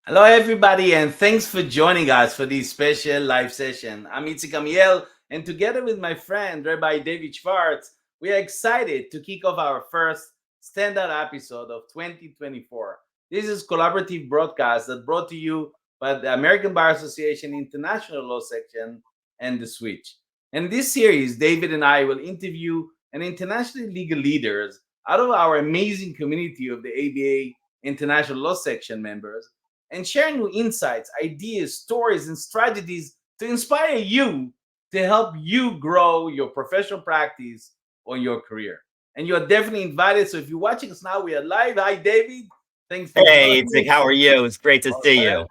Hello, everybody, and thanks for joining us for this special live session. I'm Itzik Amiel, and together with my friend Rabbi David Schwartz, we are excited to kick off our first standard episode of 2024. This is collaborative broadcast that brought to you by the American Bar Association International Law Section and The Switch. In this series, David and I will interview an international legal leaders out of our amazing community of the ABA International Law Section members and share new insights, ideas, stories, and strategies to inspire you to help you grow your professional practice or your career. And you're definitely invited. So if you're watching us now, we are live. Hi, David. Thanks for Hey, joining Itzik, me. how are you? It's great to see you.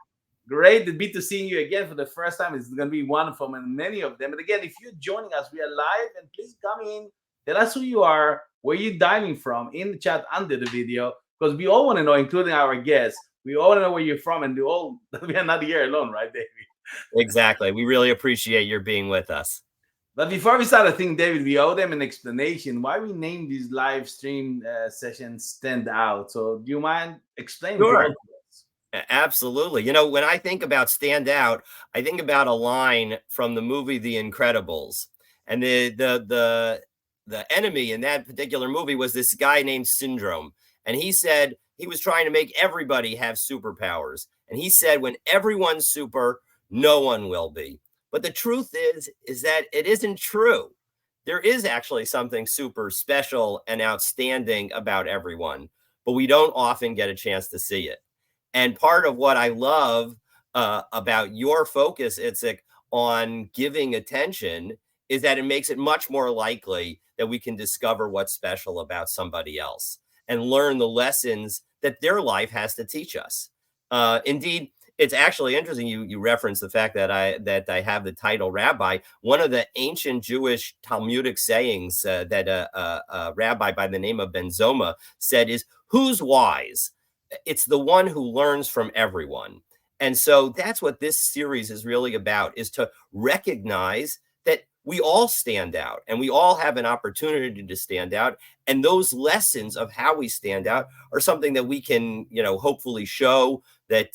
Great to be to seeing you again for the first time. It's going to be one from many of them. And again, if you're joining us, we are live, and please come in. Tell us who you are, where you're diving from in the chat under the video, because we all want to know, including our guests. We all want to know where you're from, and we are not here alone, right, David? Exactly. We really appreciate your being with us. But before we start, I think, David, we owe them an explanation why we named these live stream sessions Stand Out. So do you mind explaining to all Sure. of us? Absolutely. You know, when I think about stand out, I think about a line from the movie The Incredibles. And the enemy in that particular movie was this guy named Syndrome. And he said he was trying to make everybody have superpowers. And he said, when everyone's super, no one will be. But the truth is that it isn't true. There is actually something super special and outstanding about everyone, but we don't often get a chance to see it. And part of what I love about your focus, Itzik, on giving attention is that it makes it much more likely that we can discover what's special about somebody else and learn the lessons that their life has to teach us. Indeed, it's actually interesting. You referenced the fact that I have the title rabbi. One of the ancient Jewish Talmudic sayings that a rabbi by the name of Benzoma said is, "Who's wise? It's the one who learns from everyone." And so that's what this series is really about, is to recognize that we all stand out and we all have an opportunity to stand out. And those lessons of how we stand out are something that we can, hopefully show that,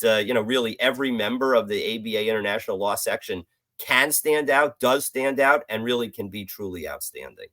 really every member of the ABA International Law Section can stand out, does stand out, and really can be truly outstanding.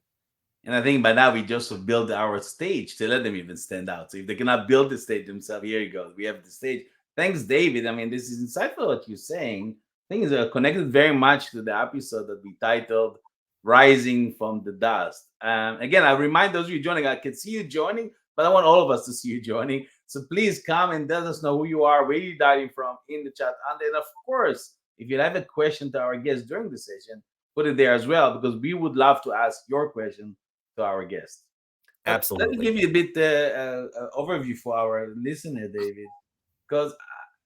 And I think by now we just build our stage to let them even stand out. So if they cannot build the stage themselves, here you go. We have the stage. Thanks, David. I mean, this is insightful what you're saying. Things are connected very much to the episode that we titled Rising from the Dust. Again, I remind those of you joining, I can see you joining, but I want all of us to see you joining. So please come and let us know who you are, where you're diving from in the chat. And then, of course, if you have a question to our guests during the session, put it there as well, because we would love to ask your question to our guest. But let me Absolutely. give you a bit overview for our listener, David, because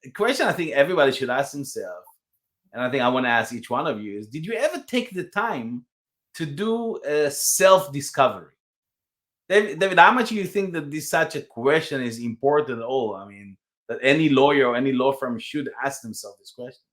a question I think everybody should ask themselves, and I think I want to ask each one of you is: did you ever take the time to do a self-discovery? David, how much do you think that this such a question is important at all? I mean, that any lawyer or any law firm should ask themselves this question.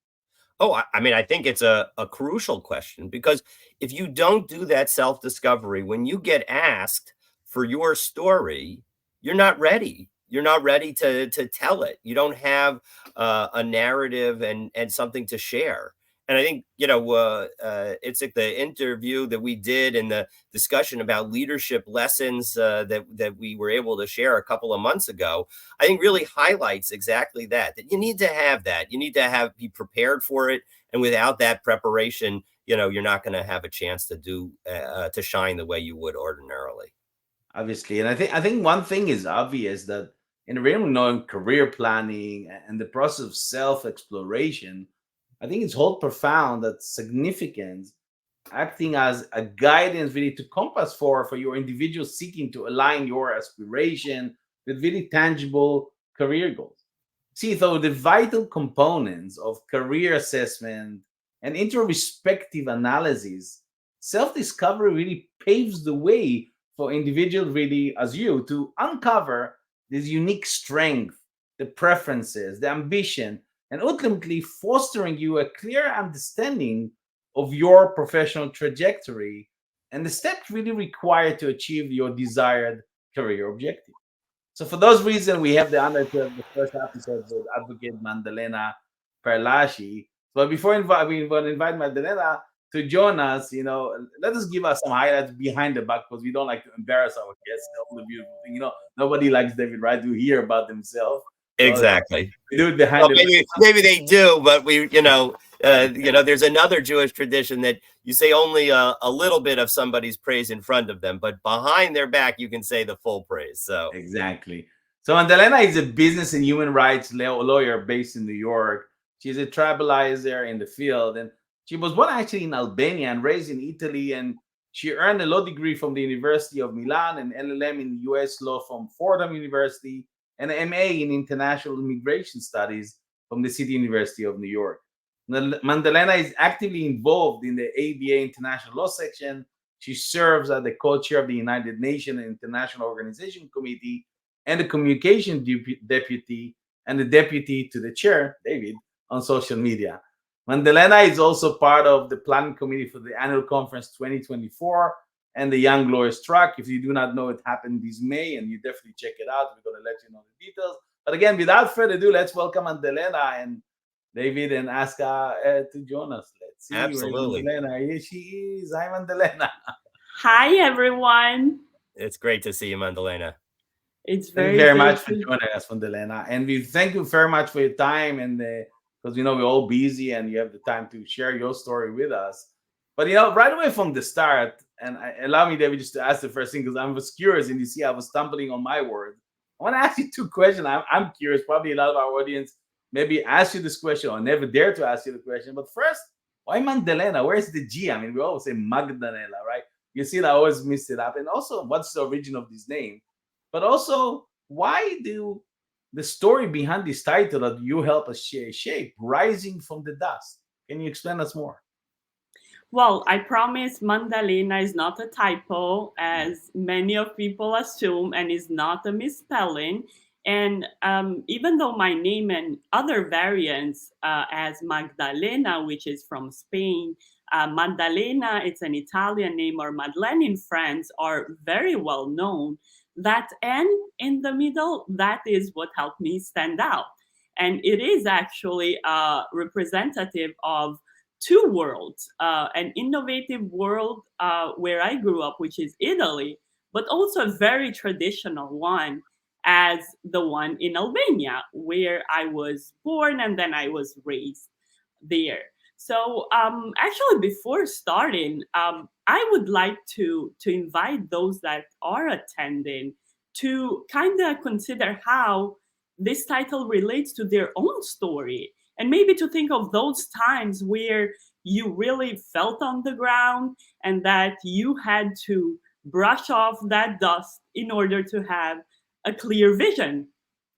Oh, I mean, I think it's a crucial question, because if you don't do that self discovery, when you get asked for your story, you're not ready. You're not ready to tell it. You don't have a narrative and something to share. And I think, it's like the interview that we did and the discussion about leadership lessons that we were able to share a couple of months ago, I think really highlights exactly that you need to have that. You need to be prepared for it. And without that preparation, you're not going to have a chance to shine the way you would ordinarily. Obviously, and I think one thing is obvious, that in really knowing career planning and the process of self exploration, I think it's whole profound that significance acting as a guidance really to compass for your individual seeking to align your aspiration with really tangible career goals. See, though the vital components of career assessment and introspective analysis, self discovery really paves the way for individuals, really, as you, to uncover this unique strength, the preferences, the ambition, and ultimately fostering you a clear understanding of your professional trajectory and the steps really required to achieve your desired career objective. So for those reasons, we have the honor to have the first episode with Advocate Mandlaena Pelashi. But before we will invite Mandlaena to join us, let us give us some highlights behind the back because we don't like to embarrass our guests. All the beautiful thing, nobody likes David Wright to hear about themselves. So Exactly. we do it behind Well, the back. maybe they do, but there's another Jewish tradition that you say only a little bit of somebody's praise in front of them, but behind their back you can say the full praise. So Exactly. So Mandalena is a business and human rights lawyer based in New York. She's a tribalizer in the field, and she was born actually in Albania and raised in Italy. And she earned a law degree from the University of Milan and LLM in U.S. law from Fordham University and an MA in international immigration studies from the City University of New York. Mandalena is actively involved in the ABA International Law section. She serves as the co-chair of the United Nations International Organization Committee and the communication deputy and the deputy to the chair, David, on social media. Mandalena is also part of the planning committee for the annual conference 2024 and the Young Lawyers Track. If you do not know, it happened this May, and you definitely check it out. We're going to let you know the details. But again, without further ado, let's welcome Mandalena and David and ask her to join us. Let's see where absolutely, Mandalena. Here she is. Hi, Mandalena. Hi, everyone. it's great to see you, Mandalena. It's Thank you very very much great for to. joining us, Mandalena. And we thank you very much for your time and because we're all busy and you have the time to share your story with us. But right away from the start, and allow me, David, just to ask the first thing because I was curious, and you see, I was stumbling on my words. I want to ask you two questions. I'm curious. Probably a lot of our audience maybe ask you this question or never dare to ask you the question. But first, why Mandalena? Where's the G? I mean, we always say Magdalena, right? You see, I always mix it up. And also, what's the origin of this name? But also, why do the story behind this title that you help us shape, Rising from the Dust? Can you explain us more? Well, I promise Mandalena is not a typo, as many of people assume, and is not a misspelling. And even though my name and other variants, as Magdalena, which is from Spain, Maddalena, it's an Italian name, or Madeleine in France, are very well known. That N in the middle, that is what helped me stand out. And it is actually representative of two worlds, an innovative world where I grew up, which is Italy, but also a very traditional one as the one in Albania, where I was born and then I was raised there. So actually, before starting, I would like to invite those that are attending to kind of consider how this title relates to their own story, and maybe to think of those times where you really felt on the ground and that you had to brush off that dust in order to have a clear vision,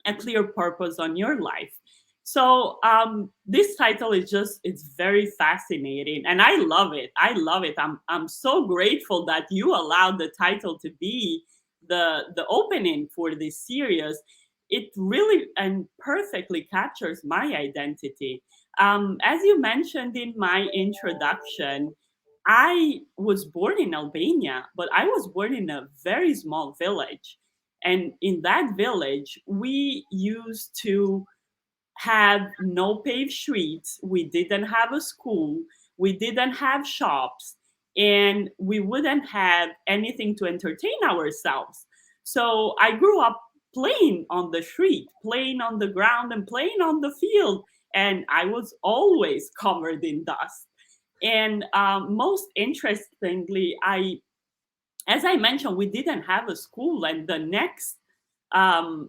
a clear purpose on your life. So this title is just, it's very fascinating, and I love it. I love it. I'm so grateful that you allowed the title to be the opening for this series. It really and perfectly captures my identity. As you mentioned in my introduction, I was born in Albania, but I was born in a very small village. And in that village, we used to have no paved streets. We didn't have a school. We didn't have shops. And we wouldn't have anything to entertain ourselves. So I grew up playing on the street, playing on the ground, and playing on the field. And I was always covered in dust. And most interestingly, as I mentioned, we didn't have a school, and the next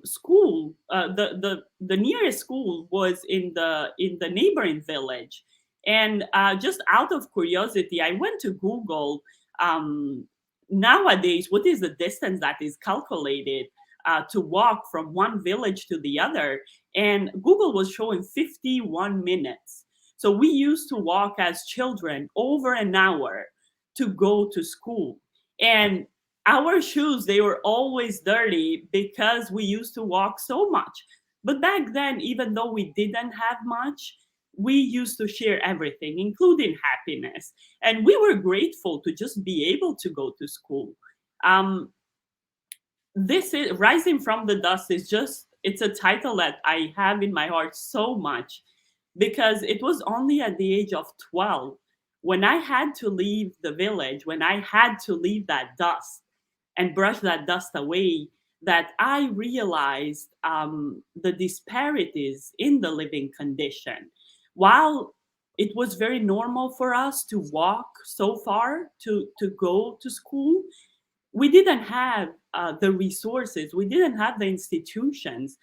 school, the nearest school was in the neighboring village. And just out of curiosity, I went to Google. Um, Nowadays, what is the distance that is calculated to walk from one village to the other? And Google was showing 51 minutes. So we used to walk as children over an hour to go to school. And our shoes, they were always dirty because we used to walk so much. But back then, even though we didn't have much, we used to share everything, including happiness, and we were grateful to just be able to go to school. um, this is Rising from the Dust is just, it's a title that I have in my heart so much, because it was only at the age of 12 when I had to leave the village, when I had to leave that dust and brush that dust away, that I realized the disparities in the living condition. While it was very normal for us to walk so far to go to school, we didn't have the resources, we didn't have the institutions.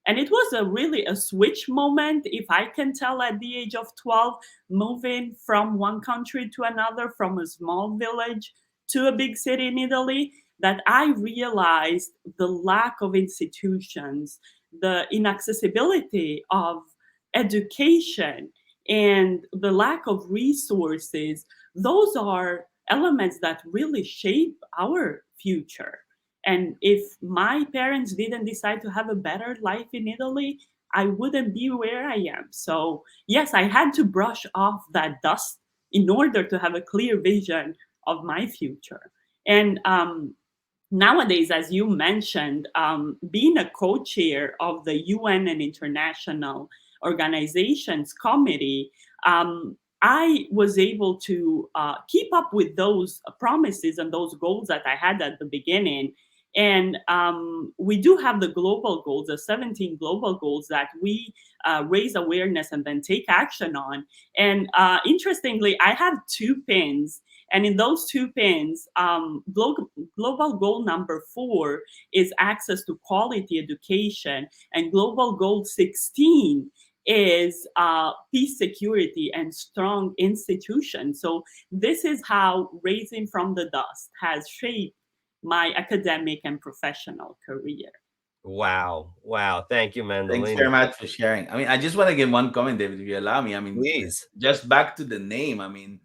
And it was a really a switch moment, if I can tell, at the age of 12, moving from one country to another, from a small village to a big city in Italy, that I realized the lack of institutions, the inaccessibility of education, and the lack of resources. Those are elements that really shape our future. And if my parents didn't decide to have a better life in Italy, I wouldn't be where I am. So, yes, I had to brush off that dust in order to have a clear vision of my future. And nowadays, as you mentioned, being a co-chair of the UN and international organizations committee, I was able to keep up with those promises and those goals that I had at the beginning. And we do have the global goals, the 17 global goals that we raise awareness and then take action on. And interestingly, I have two pins. And in those two pins, global goal number 4 is access to quality education, and global goal 16 is peace, security, and strong institutions. So this is how Raising from the Dust has shaped my academic and professional career. Wow. Wow. Thank you, Thanks Mandlaena. very much for sharing. I mean, I just want to give one comment, David, if you allow me. I mean, Please. just back to the name. I mean,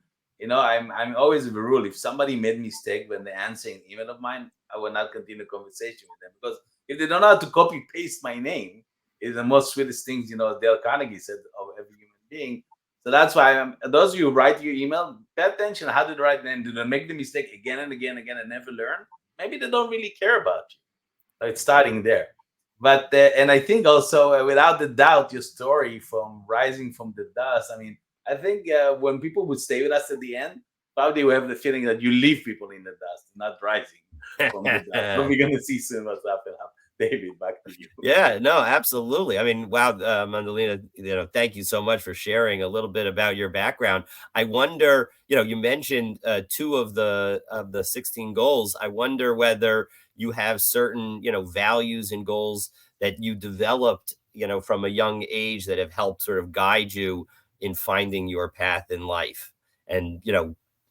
I'm always of a rule. If somebody made mistake when they answer an email of mine, I will not continue conversation with them, because if they don't know how to copy paste my name, is the most sweetest things, Dale Carnegie said, of every human being. So that's why those of you who write your email, pay attention how to write them. Do they make the mistake again and again and again and never learn? Maybe they don't really care about you. So it's starting there. But and I think also, without the doubt, your story from rising from the dust. I mean, I think when people would stay with us at the end, probably we have the feeling that you leave people in the dust, not rising from the dust. But we're going to see soon what's happening. David, back to you. Yeah, no, absolutely. I mean, wow, Mandalena, thank you so much for sharing a little bit about your background. I wonder, you mentioned 2 of the 16 goals. I wonder whether you have certain, values and goals that you developed, from a young age that have helped sort of guide you in finding your path in life. And,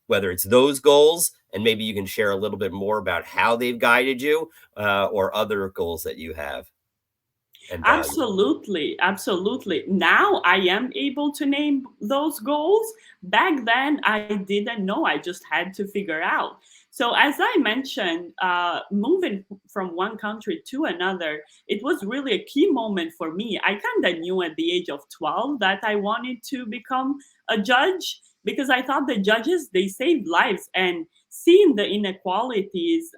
whether it's those goals, and maybe you can share a little bit more about how they've guided you, or other goals that you have and value. Absolutely, absolutely. Now I am able to name those goals. Back then, I didn't know. I just had to figure out. So, as I mentioned, moving from one country to another, it was really a key moment for me. I kind of knew at the age of 12 that I wanted to become a judge, because I thought the judges, they saved lives, and seeing the inequalities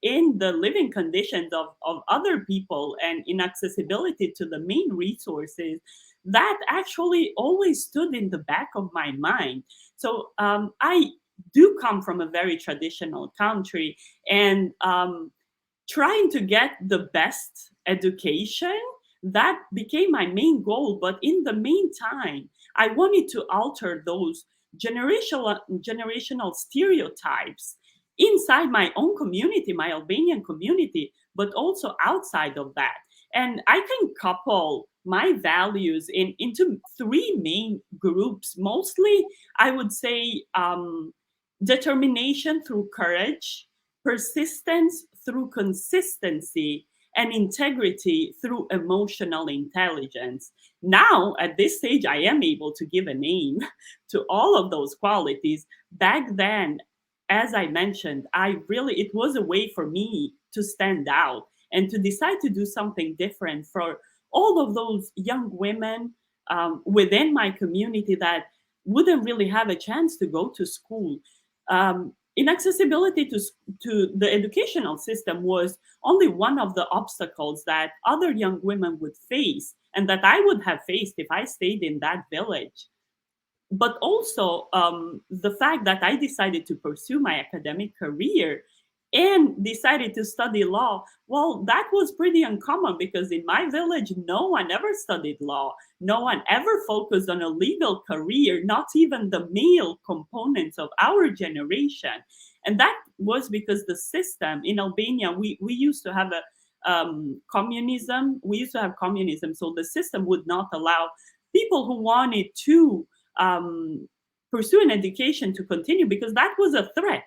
in the living conditions of other people and inaccessibility to the main resources, that actually always stood in the back of my mind. So I do come from a very traditional country, and trying to get the best education, that became my main goal. But in the meantime, I wanted to alter those generational stereotypes inside my own community, my Albanian community, but also outside of that. And I can couple my values into 3 main groups. Mostly, I would say determination through courage, persistence through consistency, and integrity through emotional intelligence. Now, at this stage, I am able to give a name to all of those qualities. Back then, as I mentioned, it was a way for me to stand out and to decide to do something different for all of those young women within my community that wouldn't really have a chance to go to school. inaccessibility to the educational system was only one of the obstacles that other young women would face and that I would have faced if I stayed in that village. But also the fact that I decided to pursue my academic career and decided to study law, well, that was pretty uncommon because in my village, no one ever studied law. No one ever focused on a legal career, not even the male components of our generation. And that was because the system in Albania, we used to have communism. We used to have communism. So the system would not allow people who wanted to pursue an education to continue because that was a threat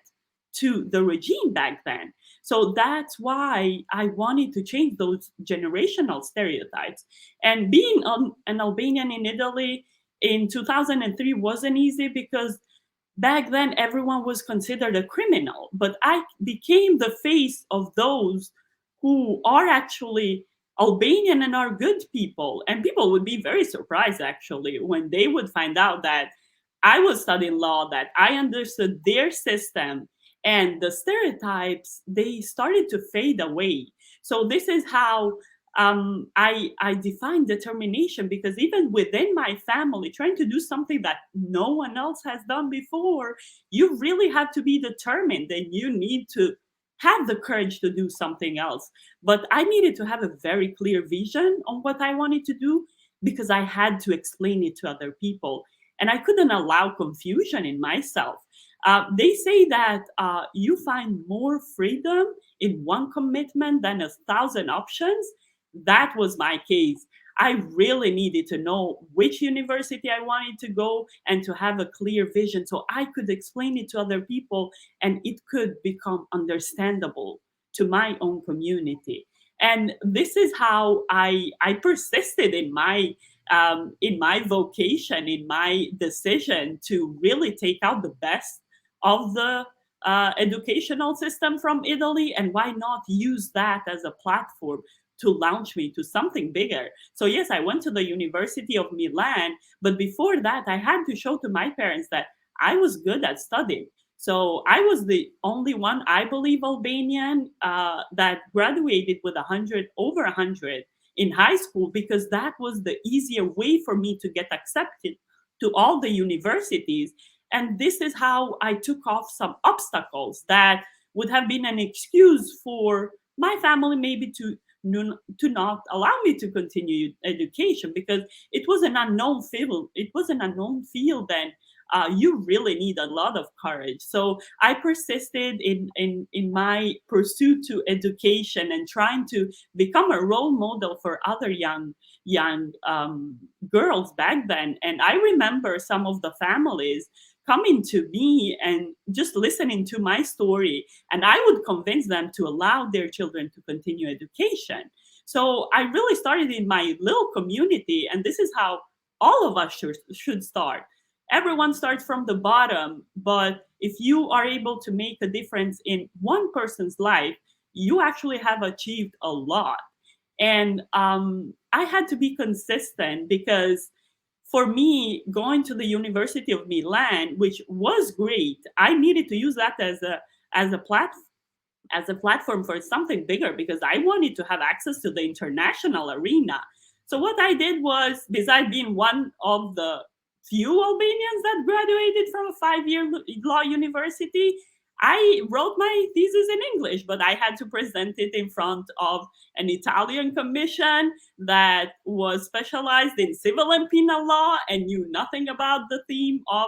to the regime back then. So that's why I wanted to change those generational stereotypes. And being an Albanian in Italy in 2003 wasn't easy because back then everyone was considered a criminal. But I became the face of those who are actually Albanian and are good people. And people would be very surprised actually when they would find out that I was studying law, that I understood their system, and the stereotypes, they started to fade away. So this is how I define determination, because even within my family, trying to do something that no one else has done before, you really have to be determined and you need to have the courage to do something else. But I needed to have a very clear vision on what I wanted to do because I had to explain it to other people. And I couldn't allow confusion in myself. They say that you find more freedom in one commitment than 1,000 options. That was my case. I really needed to know which university I wanted to go and to have a clear vision so I could explain it to other people and it could become understandable to my own community. And this is how I persisted in my vocation, in my decision to really take out the best of the educational system from Italy, and why not use that as a platform to launch me to something bigger. So yes, I went to the University of Milan, but before that, I had to show to my parents that I was good at studying. So I was the only one, I believe, Albanian that graduated with 100, over 100 in high school, because that was the easier way for me to get accepted to all the universities. And this is how I took off some obstacles that would have been an excuse for my family maybe to not allow me to continue education, because it was an unknown field. It was an unknown field, and you really need a lot of courage. So I persisted in my pursuit to education and trying to become a role model for other young girls back then. And I remember some of the families coming to me and just listening to my story, and I would convince them to allow their children to continue education. So I really started in my little community, and this is how all of us should start. Everyone starts from the bottom, but if you are able to make a difference in one person's life, you actually have achieved a lot. And I had to be consistent, because for me, going to the University of Milan, which was great, I needed to use that as a platform for something bigger, because I wanted to have access to the international arena. So what I did was, besides being one of the few Albanians that graduated from a 5-year law university, I wrote my thesis in English, but I had to present it in front of an Italian commission that was specialized in civil and penal law and knew nothing about the theme of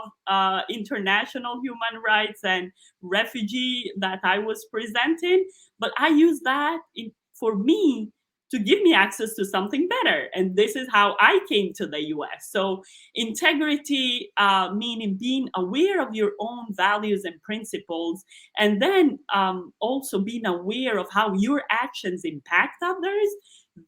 international human rights and refugee that I was presenting. But I used that for me to give me access to something better. And this is how I came to the US. So integrity, meaning being aware of your own values and principles, and then also being aware of how your actions impact others.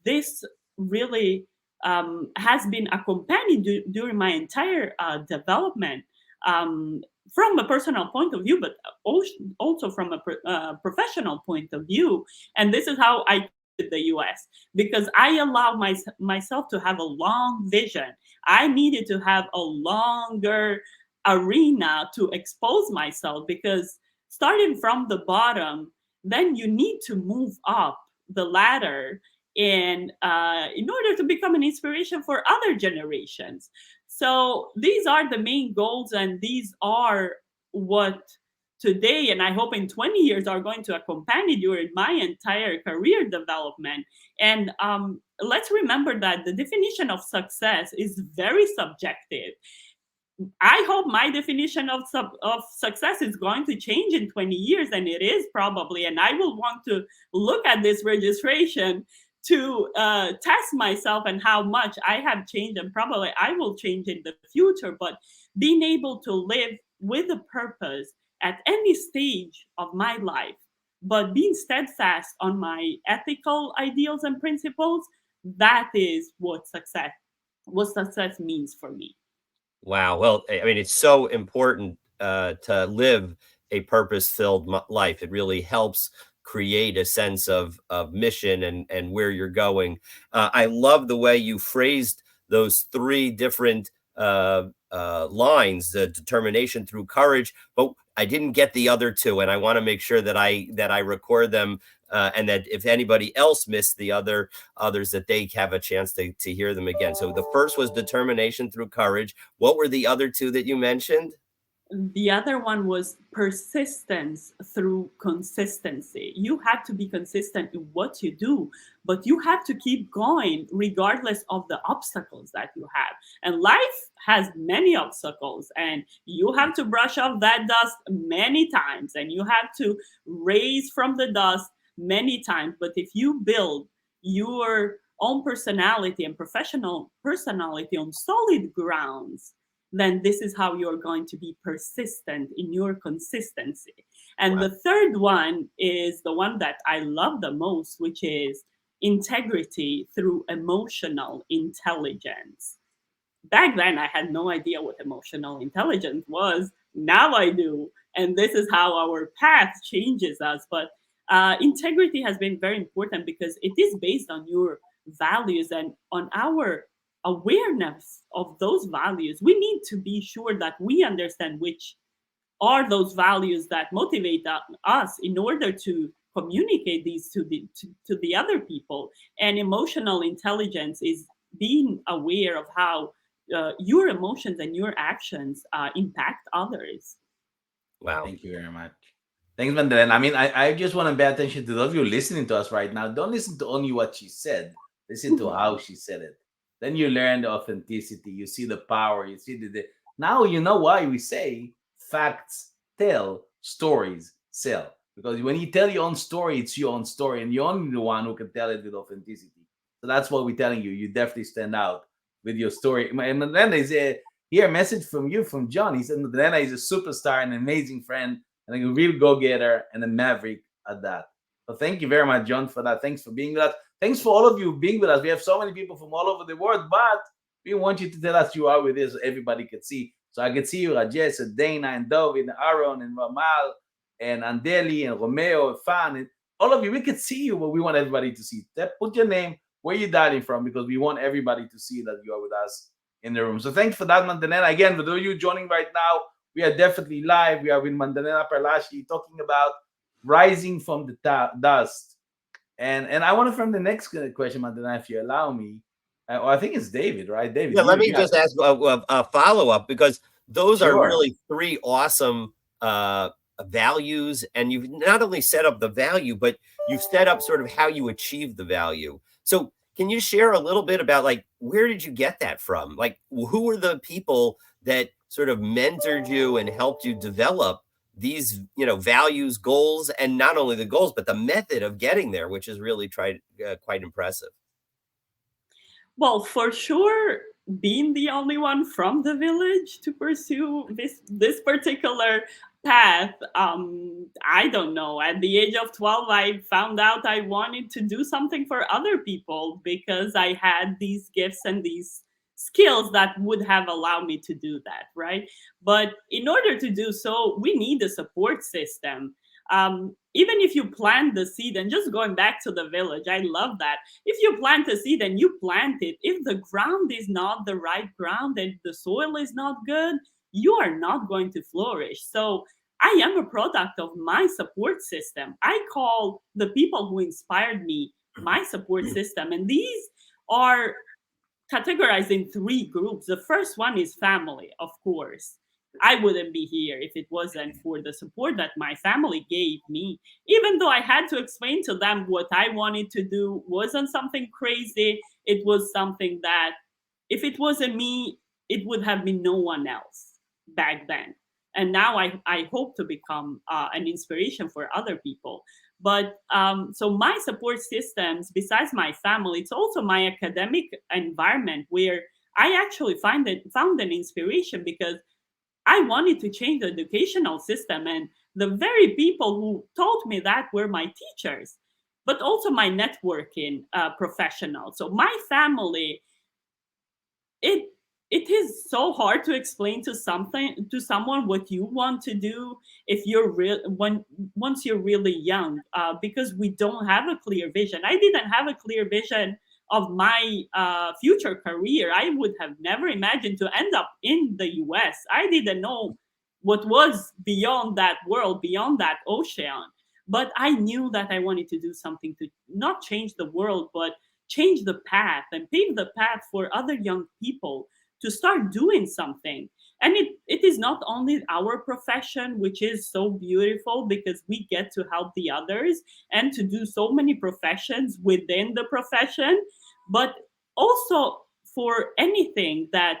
This really has been accompanied during my entire development, from a personal point of view, but also from a professional point of view. And this is how I the US, because I allowed myself to have a long vision. I needed to have a longer arena to expose myself, because starting from the bottom, then you need to move up the ladder and in order to become an inspiration for other generations. So these are the main goals, and these are what today, and I hope in 20 years, are going to accompany during my entire career development. And let's remember that the definition of success is very subjective. I hope my definition of success is going to change in 20 years, and it is probably. And I will want to look at this registration to test myself and how much I have changed, and probably I will change in the future. But being able to live with a purpose at any stage of my life, but being steadfast on my ethical ideals and principles, that is what success means for me. Wow. Well, I mean, it's so important to live a purpose-filled life. It really helps create a sense of mission and where you're going. I love the way you phrased those three different lines: the determination through courage. But I didn't get the other two, and I want to make sure that I record them, and that if anybody else missed the others, that they have a chance to hear them again. So the first was determination through courage. What were the other two that you mentioned? The other one was persistence through consistency. You have to be consistent in what you do, but you have to keep going regardless of the obstacles that you have. And life has many obstacles, and you have to brush off that dust many times, and you have to raise from the dust many times. But if you build your own personality and professional personality on solid grounds, then this is how you're going to be persistent in your consistency. And Wow. the third one is the one that I love the most, which is integrity through emotional intelligence. Back then, I had no idea what emotional intelligence was. Now I do. And this is how our path changes us. But integrity has been very important because it is based on your values and on our awareness of those values. We need to be sure that we understand which are those values that motivate us in order to communicate these to the other people. And emotional intelligence is being aware of how your emotions and your actions impact others. Wow. Thank you very much. Thanks, Mandlaena. I mean, I just want to pay attention to those of you listening to us right now. Don't listen to only what she said. Listen to how she said it. Then you learn the authenticity. You see the power. You see the now you know why we say facts tell, stories sell. Because when you tell your own story, it's your own story, and you're only the one who can tell it with authenticity. So that's what we're telling you. You definitely stand out with your story. And Mandlaena is here a message from you from John. He said Mandlaena is a superstar, an amazing friend, and a real go-getter and a maverick at that. So thank you very much, John, for that. Thanks for being with us. Thanks for all of you being with us. We have so many people from all over the world, but we want you to tell us you are with us so everybody can see. So I can see you, Rajesh, and Dana, and David, and Aaron, and Ramal, and Andeli, and Romeo, and Fan, and all of you. We can see you, but we want everybody to see. Put your name, where you're dialing from, because we want everybody to see that you are with us in the room. So thanks for that, Mandlaena. Again, for those of you joining right now, we are definitely live. We are with Mandlaena Pelashi talking about rising from the dust. And I want to from the next question, Mandlaena, if you allow me. I think it's David, right? David. Yeah, let me just ask a follow-up, because those are really three awesome values. And you've not only set up the value, but you've set up sort of how you achieve the value. So can you share a little bit about, like, where did you get that from? Like, who were the people that sort of mentored you and helped you develop these, values, goals, and not only the goals, but the method of getting there, which is really quite impressive? Well, for sure, being the only one from the village to pursue this particular path, I don't know. At the age of 12, I found out I wanted to do something for other people because I had these gifts and these skills that would have allowed me to do that, right? But in order to do so, we need a support system. Even if you plant the seed, and just going back to the village, I love that. If you plant a seed and you plant it, if the ground is not the right ground and the soil is not good, you are not going to flourish. So I am a product of my support system. I call the people who inspired me my support system. And these are categorized in three groups. The first one is family, of course. I wouldn't be here if it wasn't for the support that my family gave me. Even though I had to explain to them what I wanted to do wasn't something crazy, it was something that if it wasn't me, it would have been no one else back then. And now I hope to become an inspiration for other people. But so my support systems, besides my family, it's also my academic environment where I actually found an inspiration because I wanted to change the educational system. And the very people who taught me that were my teachers, but also my networking professionals. So my family, it it is so hard to explain to someone what you want to do if you're real when once you're really young, because we don't have a clear vision. I didn't have a clear vision of my future career. I would have never imagined to end up in the US. I didn't know what was beyond that world, beyond that ocean, but I knew that I wanted to do something to not change the world, but change the path and pave the path for other young people to start doing something. And it is not only our profession, which is so beautiful because we get to help the others and to do so many professions within the profession, but also for anything that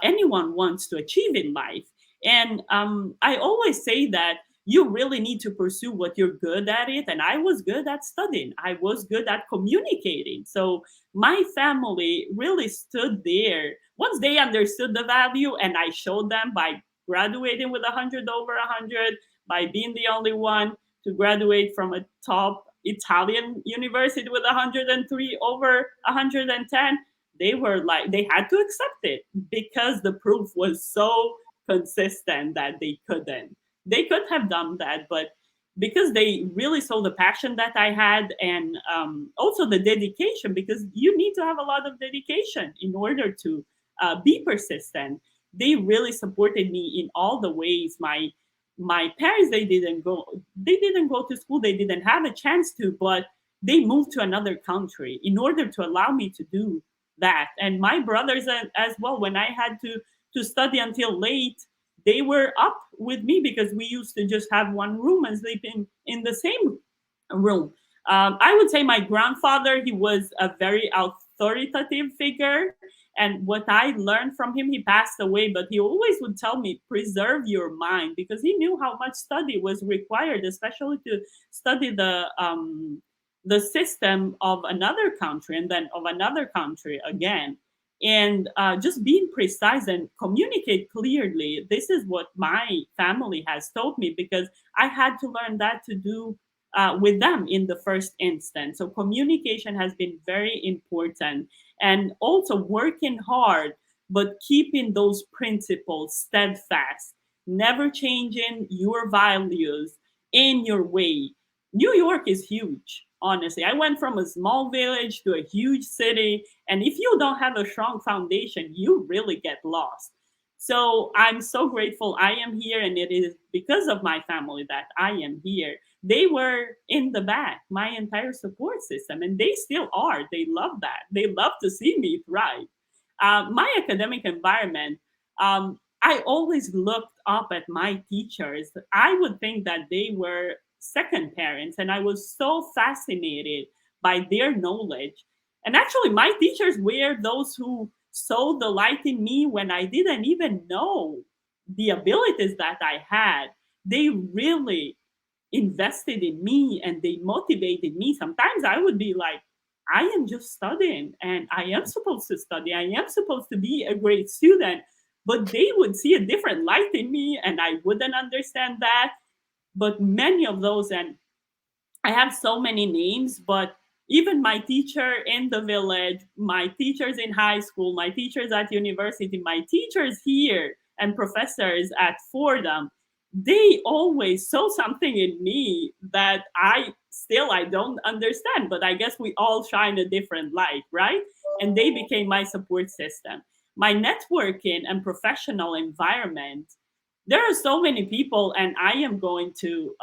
anyone wants to achieve in life. And I always say that you really need to pursue what you're good at it. And I was good at studying, I was good at communicating. So my family really stood there once they understood the value, and I showed them by graduating with 100 over 100, by being the only one to graduate from a top Italian university with 103 over 110. They were like, they had to accept it because the proof was so consistent that they could have done that, but because they really saw the passion that I had, and also the dedication, because you need to have a lot of dedication in order to be persistent. They really supported me in all the ways. My parents, they didn't go to school, they didn't have a chance to, but they moved to another country in order to allow me to do that. And my brothers as well, when I had to study until late, they were up with me because we used to just have one room and sleep in the same room. I would say my grandfather, he was a very authoritative figure. And what I learned from him, he passed away, but he always would tell me, preserve your mind, because he knew how much study was required, especially to study the system of another country and then of another country again. And just being precise and communicate clearly, this is what my family has told me, because I had to learn that to do with them in the first instance. So communication has been very important, and also working hard but keeping those principles steadfast, never changing your values in your way. New York is huge, honestly. I went from a small village to a huge city, and if you don't have a strong foundation, you really get lost. So I'm so grateful I am here, and it is because of my family that I am here. They were in the back, my entire support system, and they still are. They love that. They love to see me thrive. My academic environment, I always looked up at my teachers. I would think that they were second parents, and I was so fascinated by their knowledge. And actually, my teachers were those who saw the light in me when I didn't even know the abilities that I had. They really invested in me and they motivated me. Sometimes I would be like, I am just studying and I am supposed to study. I am supposed to be a great student. But they would see a different light in me and I wouldn't understand that. But many of those, and I have so many names, but even my teacher in the village, my teachers in high school, my teachers at university, my teachers here, and professors at Fordham, they always saw something in me that I don't understand, but I guess we all shine a different light, right? And they became my support system. My networking and professional environment, there are so many people, and I am going to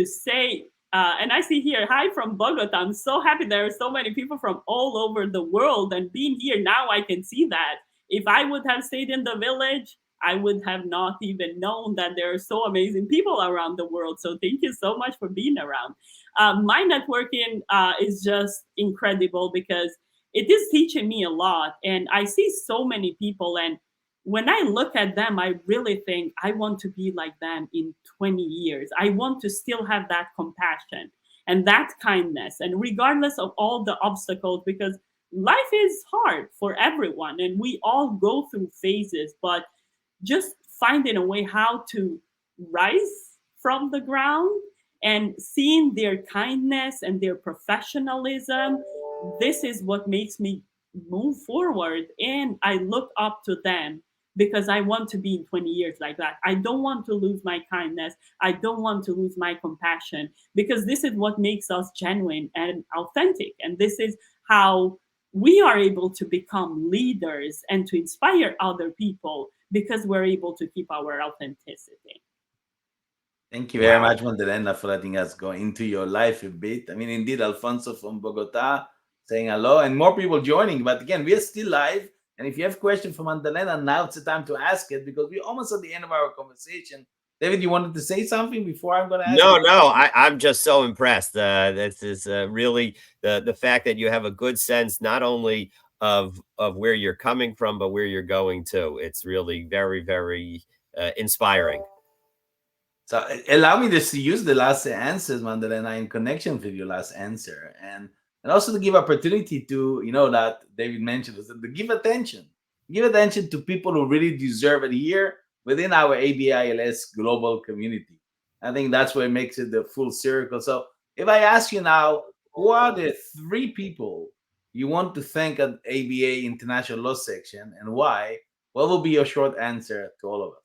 say, and I see here, hi from Bogota. I'm so happy there are so many people from all over the world, and being here now, I can see that. If I would have stayed in the village, I would have not even known that there are so amazing people around the world. So thank you so much for being around. My networking is just incredible because it is teaching me a lot, and I see so many people, and when I look at them, I really think I want to be like them in 20 years. I want to still have that compassion and that kindness, and regardless of all the obstacles, because life is hard for everyone and we all go through phases, but just finding a way how to rise from the ground and seeing their kindness and their professionalism, this is what makes me move forward, and I look up to them because I want to be in 20 years like that. I don't want to lose my kindness. I don't want to lose my compassion, because this is what makes us genuine and authentic, and this is how we are able to become leaders and to inspire other people, because we're able to keep our authenticity. Thank you very Wow. much, Mandlaena, for letting us go into your life a bit. I mean, indeed, Alfonso from Bogota saying hello, and more people joining. But again, we are still live. And if you have questions for Mandlaena, now it's the time to ask it, because we're almost at the end of our conversation. David, you wanted to say something before I'm going to ask No, you? no, I'm just so impressed. This is really the fact that you have a good sense not only of where you're coming from, but where you're going to. It's really very, very inspiring. So allow me just to use the last answers, Mandalena, in connection with your last answer, and also to give opportunity to, that David mentioned, was to give attention to people who really deserve it here within our ABILS global community. I think that's what makes it the full circle. So if I ask you now, who are the three people you want to thank at ABA International Law Section and why? What will be your short answer to all of us?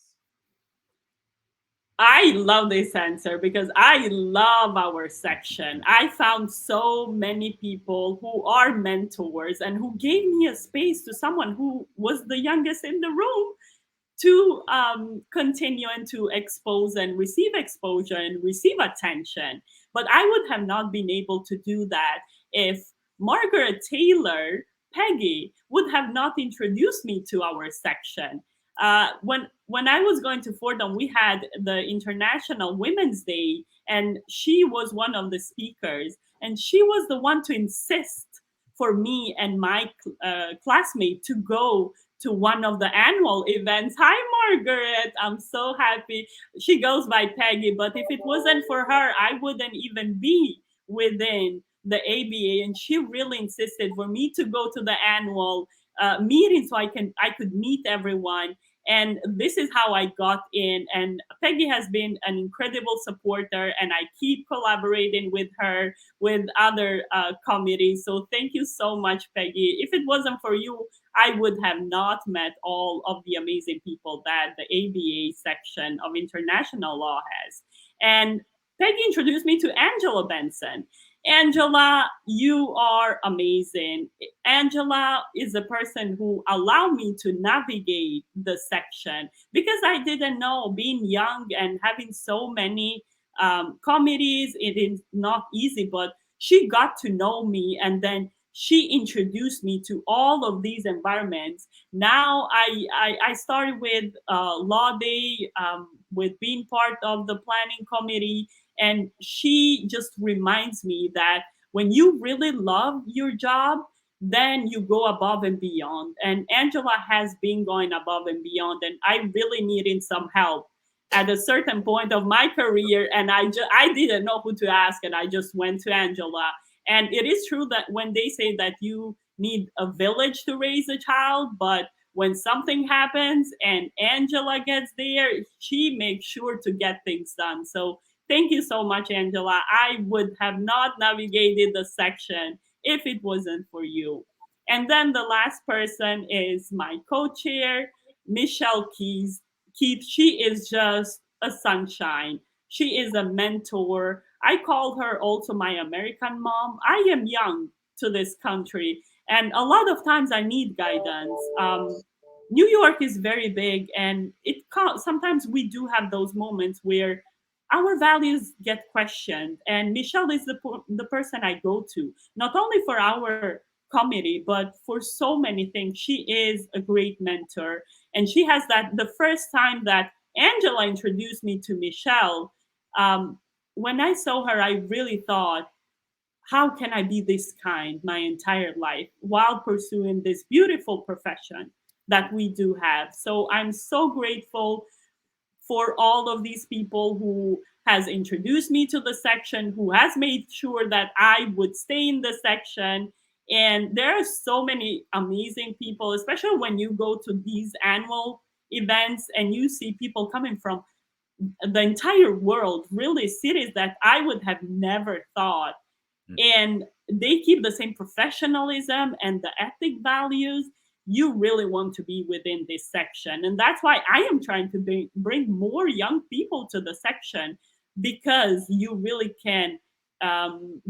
I love this answer because I love our section. I found so many people who are mentors and who gave me a space to someone who was the youngest in the room to continue and to expose and receive exposure and receive attention. But I would have not been able to do that if Margaret Taylor, Peggy, would have not introduced me to our section. When I was going to Fordham, we had the International Women's Day, and she was one of the speakers, and she was the one to insist for me and my classmate to go to one of the annual events. Hi, Margaret. I'm so happy. She goes by Peggy, but if it wasn't for her, I wouldn't even be within the ABA. And she really insisted for me to go to the annual meeting so I could meet everyone. And this is how I got in. And Peggy has been an incredible supporter, and I keep collaborating with her with other committees. So thank you so much, Peggy. If it wasn't for you, I would have not met all of the amazing people that the ABA section of international law has. And Peggy introduced me to Angela Benson. Angela, you are amazing. Angela is a person who allowed me to navigate the section because I didn't know, being young and having so many committees, it is not easy, but she got to know me, and then she introduced me to all of these environments. Now I started with Law Day, with being part of the planning committee, and she just reminds me that when you really love your job, then you go above and beyond. And Angela has been going above and beyond, and I really needed some help at a certain point of my career, and I didn't know who to ask, and I just went to Angela. And it is true that when they say that you need a village to raise a child, but when something happens and Angela gets there, she makes sure to get things done. So thank you so much, Angela. I would have not navigated the section if it wasn't for you. And then the last person is my co-chair, Michelle Keys. Keith, she is just a sunshine. She is a mentor. I call her also my American mom. I am young to this country, and a lot of times I need guidance. New York is very big, and sometimes we do have those moments where our values get questioned. And Michelle is the person I go to, not only for our committee, but for so many things. She is a great mentor, and she has that. The first time that Angela introduced me to Michelle, um, when I saw her, I really thought, how can I be this kind my entire life while pursuing this beautiful profession that we do have? So I'm so grateful for all of these people who has introduced me to the section, who has made sure that I would stay in the section. And there are so many amazing people, especially when you go to these annual events and you see people coming from the entire world, really cities that I would have never thought. And they keep the same professionalism and the ethic values. You really want to be within this section, and that's why I am trying to bring more young people to the section, because you really can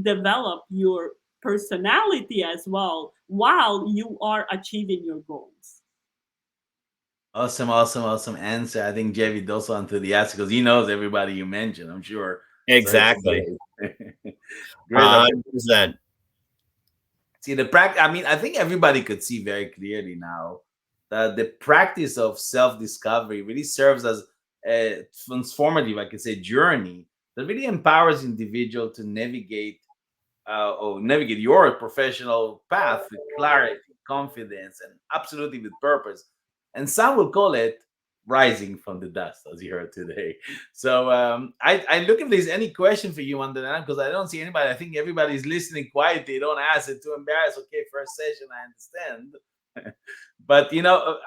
develop your personality as well while you are achieving your goals. Awesome, awesome, awesome answer. I think Javid also enthusiastic because he knows everybody you mentioned, I'm sure. So it's Exactly. great. Great. 100%. See the practice. I mean, I think everybody could see very clearly now that the practice of self-discovery really serves as a transformative, I could say, journey that really empowers individual to navigate your professional path with clarity, confidence, and absolutely with purpose. And some will call it rising from the dust, as you heard today. So I look if there's any question for you on the line because I don't see anybody. I think everybody's listening quietly. Don't ask it too embarrassed. Okay, first session, I understand. But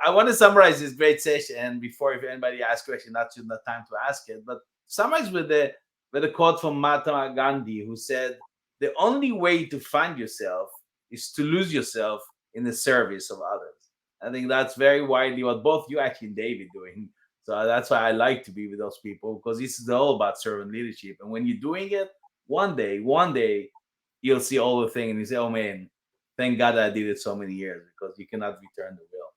I want to summarize this great session before if anybody asks question, that's not time to ask it. But summarize with a quote from Mahatma Gandhi, who said, "The only way to find yourself is to lose yourself in the service of others." I think that's very widely what both you actually and David doing. So that's why I like to be with those people because this is all about servant leadership. And when you're doing it, one day, you'll see all the thing and you say, "Oh man, thank God I did it so many years," because you cannot return the will.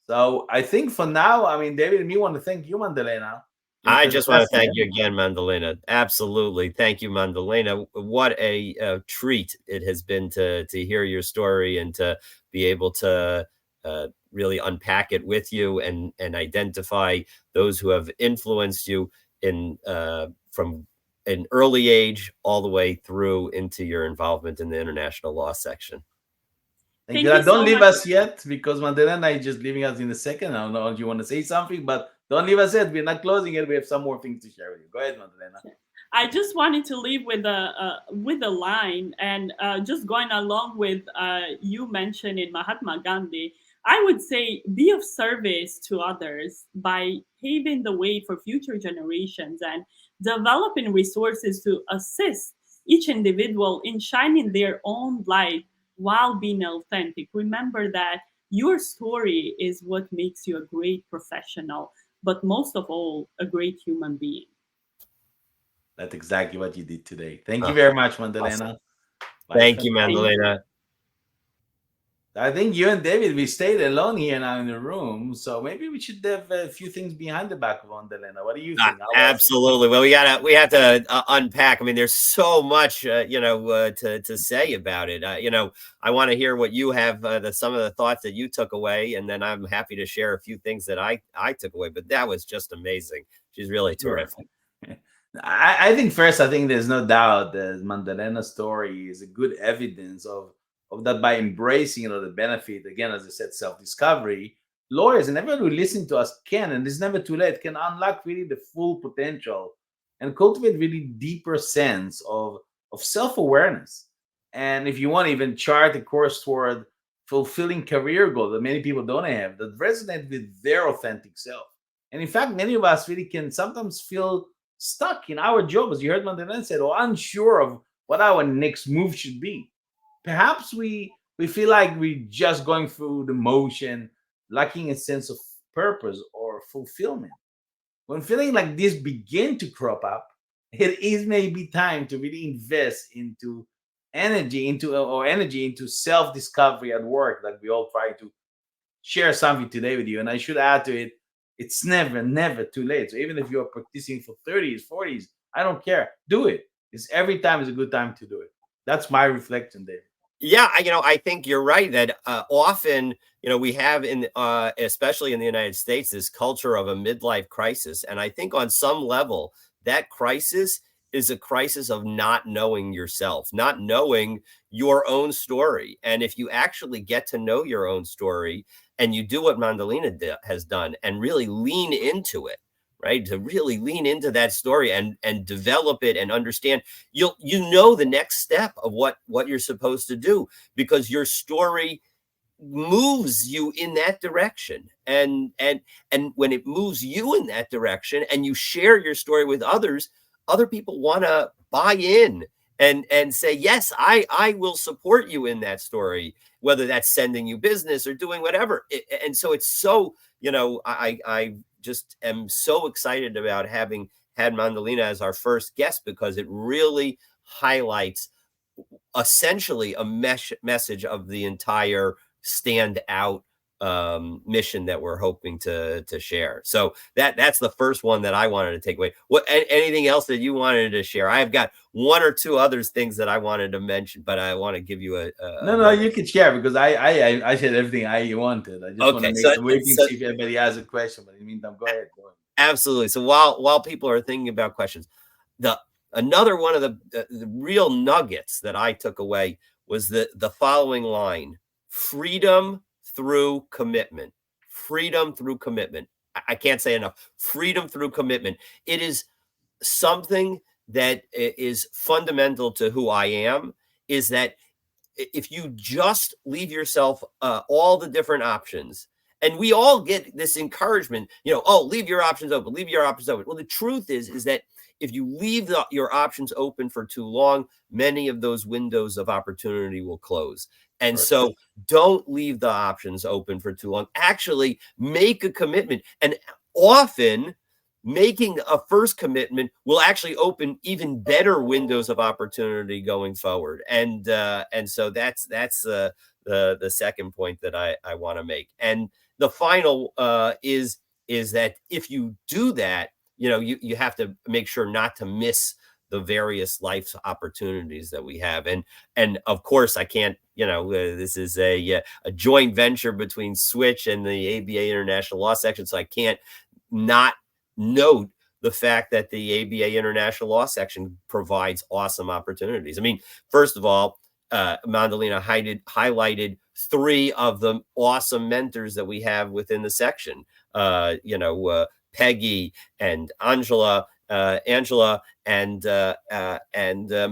So I think for now, I mean, David and me want to thank you, Mandalena, I for the just want to thank you testimony. again, Mandalena. Absolutely. Thank you, Mandalena. What a treat it has been to hear your story and to be able to really unpack it with you and identify those who have influenced you in from an early age all the way through into your involvement in the international law section. Thank you. Thank you Don't so leave much. us yet because Mandalena is just leaving us in a second. I don't know if you want to say something, but don't leave us yet. We're not closing it. We have some more things to share with you. Go ahead, Mandalena. I just wanted to leave with a line, and just going along with you mentioning Mahatma Gandhi. I would say be of service to others by paving the way for future generations and developing resources to assist each individual in shining their own light while being authentic. Remember that your story is what makes you a great professional, but most of all, a great human being. That's exactly what you did today. Thank you Oh, very much, awesome. Mandalena. Bye for Thank you, now. Thank you. Mandalena. I think you and David, we stayed alone here now in the room. So maybe we should have a few things behind the back of Mandalena. What do you think? How was it? Absolutely. Well, we have to unpack. I mean, there's so much, to say about it. I want to hear what you have, some of the thoughts that you took away, and then I'm happy to share a few things that I took away. But that was just amazing. She's really Sure. terrific. I think first, I think there's no doubt that Mandalena's story is a good evidence of that by embracing, the benefit, again, as I said, self-discovery, lawyers and everyone who listen to us can, and it's never too late, can unlock really the full potential and cultivate really deeper sense of self-awareness. And if you want to even chart a course toward fulfilling career goals that many people don't have, that resonate with their authentic self. And in fact, many of us really can sometimes feel stuck in our job, as you heard Mandela said, or unsure of what our next move should be. Perhaps we feel like we're just going through the motion, lacking a sense of purpose or fulfillment. When feeling like this begin to crop up, it is maybe time to really invest into energy into self-discovery at work, like we all try to share something today with you. And I should add to it, it's never too late. So even if you're practicing for 30s, 40s, I don't care. Do it. It's every time is a good time to do it. That's my reflection, David. Yeah, I think you're right that often, we have especially in the United States, this culture of a midlife crisis. And I think on some level, that crisis is a crisis of not knowing yourself, not knowing your own story. And if you actually get to know your own story and you do what Mandlaena has done and really lean into it, right? To really lean into that story and develop it and understand, you know the next step of what you're supposed to do, because your story moves you in that direction. And when it moves you in that direction and you share your story with others, other people want to buy in and say, yes, I will support you in that story, whether that's sending you business or doing whatever. And so it's so, I just am so excited about having had Mandlaena as our first guest, because it really highlights essentially a message of the entire stand out mission that we're hoping to share. So that's the first one that I wanted to take away. What anything else that you wanted to share? I've got one or two other things that I wanted to mention, but I want to give you No, you can share, because I said everything I wanted. I just want to okay. make the waiting, see if everybody has a question. But in the meantime, go ahead. Absolutely. So while people are thinking about questions, another one of the real nuggets that I took away was the following line: freedom through commitment. Freedom through commitment. I can't say enough. Freedom through commitment. It is something that is fundamental to who I am, is that if you just leave yourself all the different options, and we all get this encouragement, oh, leave your options open, leave your options open. Well, the truth is that if you leave your options open for too long, many of those windows of opportunity will close. And so don't leave the options open for too long. Actually, make a commitment. And often making a first commitment will actually open even better windows of opportunity going forward. And so that's the second point that I want to make. And the final is that if you do that, you have to make sure not to miss the various life opportunities that we have. And of course, I can't, this is a joint venture between Switch and the ABA International Law Section, so I can't not note the fact that the ABA International Law Section provides awesome opportunities. I mean, first of all, Mandlaena highlighted three of the awesome mentors that we have within the section. Peggy and Angela and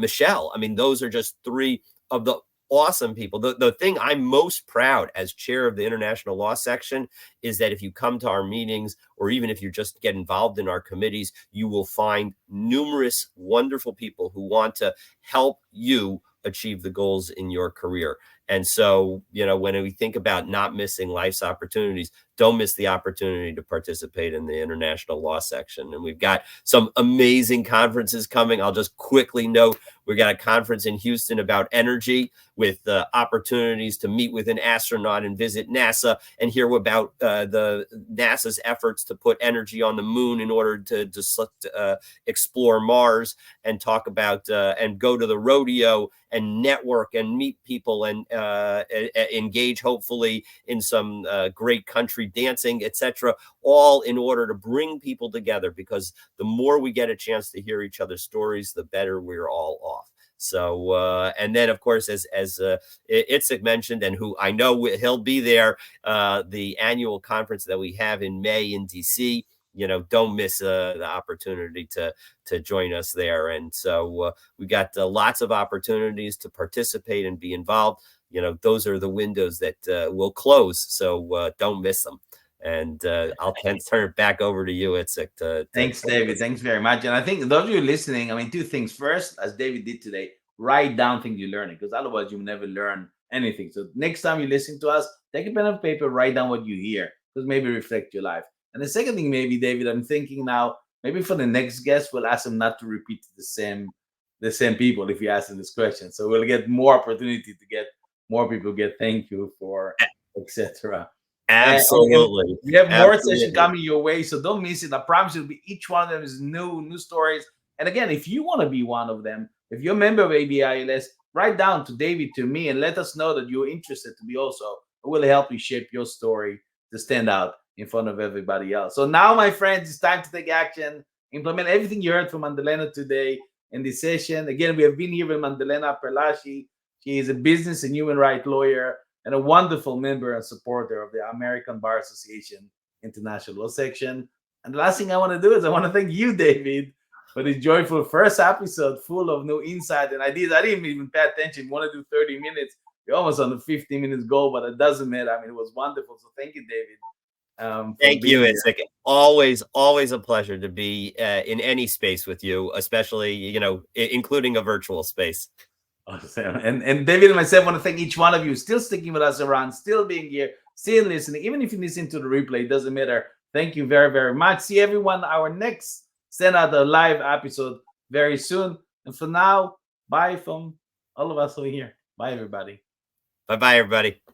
Michelle. I mean, those are just three of the awesome people. The thing I'm most proud as chair of the International Law Section is that if you come to our meetings, or even if you just get involved in our committees, you will find numerous wonderful people who want to help you achieve the goals in your career. And so, when we think about not missing life's opportunities, don't miss the opportunity to participate in the International Law Section. And we've got some amazing conferences coming. I'll just quickly note, we got a conference in Houston about energy, with opportunities to meet with an astronaut and visit NASA and hear about the NASA's efforts to put energy on the moon in order to explore Mars, and talk about and go to the rodeo and network and meet people and engage, hopefully, in some great country dancing, etc., all in order to bring people together, because the more we get a chance to hear each other's stories, the better we're all off. So, and then, of course, as Itzik mentioned, and who I know he'll be there, the annual conference that we have in May in DC, don't miss the opportunity to join us there. And so we got lots of opportunities to participate and be involved. Those are the windows that will close. So don't miss them. And I'll turn it back over to you, Itzik. Thanks, David. Thanks very much. And I think those of you listening, I mean, two things. First, as David did today, write down things you learn, because otherwise you'll never learn anything. So next time you listen to us, take a pen and paper, write down what you hear, because maybe reflect your life. And the second thing, maybe, David, I'm thinking now, maybe for the next guest, we'll ask them not to repeat the same people if you ask them this question. So we'll get more opportunity to get more people get thank you for, etc. Absolutely. And we have more Absolutely. sessions coming your way, so don't miss it. I promise you, each one of them is new stories. And again, if you want to be one of them, if you're a member of ABILS, write down to David, to me, and let us know that you're interested to be also. It will help you shape your story to stand out in front of everybody else. So now, my friends, it's time to take action. Implement everything you heard from Mandlaena today in this session. Again, we have been here with Mandlaena Pelashi. She is a business and human rights lawyer and a wonderful member and supporter of the American Bar Association International Law Section. And the last thing I want to do is I want to thank you, David, for this joyful first episode full of new insight and ideas. I didn't even pay attention. We want to do 30 minutes. We're almost on the 15 minutes goal, but it doesn't matter. I mean, it was wonderful. So thank you, David. Thank you, Itzik. Always a pleasure to be in any space with you, especially, including a virtual space. Awesome. And David and myself want to thank each one of you still sticking with us around, still being here, still listening. Even if you listen to the replay, it doesn't matter. Thank you very, very much. See everyone our next send out a live episode very soon. And for now, bye from all of us over here. Bye, everybody. Bye-bye, everybody.